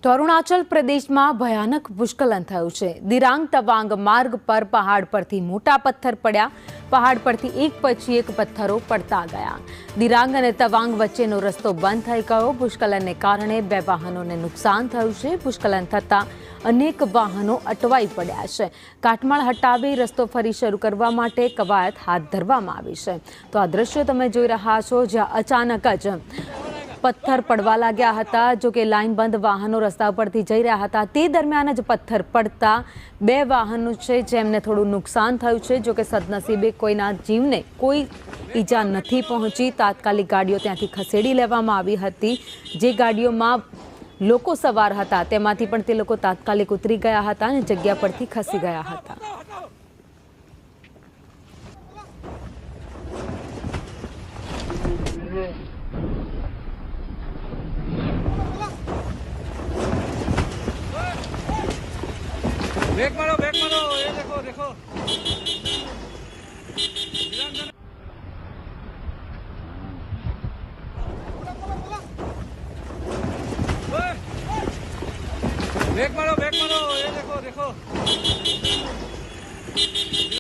તો અરુણાચલ પ્રદેશમાં ભયાનક ભૂસ્ખલન થયું છે। દિરાંગ તવાંગ માર્ગ પર પહાડ પરથી મોટા પથ્થર પડ્યા। પહાડ પરથી એક પછી એક પથ્થરો પડતા ગયા। દિરાંગ અને તવાંગ વચ્ચેનો રસ્તો બંધ થઈ ગયો। ભૂસ્ખલનને કારણે 2 વાહનોને નુકસાન થયું છે। ભૂસ્ખલન થતા અનેક વાહનો અટવાઈ પડ્યા છે। કાટમાળ હટાવી રસ્તો ફરી શરૂ કરવા માટે કવાયત હાથ ધરવામાં આવી છે। તો આ દ્રશ્યો તમે જોઈ રહ્યા છો, જ્યાં અચાનક જ પથ્થર પડવા લાગ્યા હતા। જો કે લાઇન બંધ વાહનો રસ્તા પરથી જઈ રહ્યા હતા, તે દરમિયાન જ પથ્થર પડતા 2 વાહનો છે જેમને થોડું નુકસાન થયું છે। જો કે સદનસીબે કોઈના જીવને કોઈ ઈજા નથી પહોંચી। તાત્કાલિક ગાડીઓ ત્યાંથી ખસેડી લેવામાં આવી હતી। જે ગાડીઓમાં લોકો સવાર હતા તેમાંથી પણ તે લોકો તાત્કાલિક ઉતરી ગયા હતા અને જગ્યા પરથી ખસી ગયા હતા। ब्रेक मारो, ये देखो देखो। ब्रेक मारो, ये देखो देखो।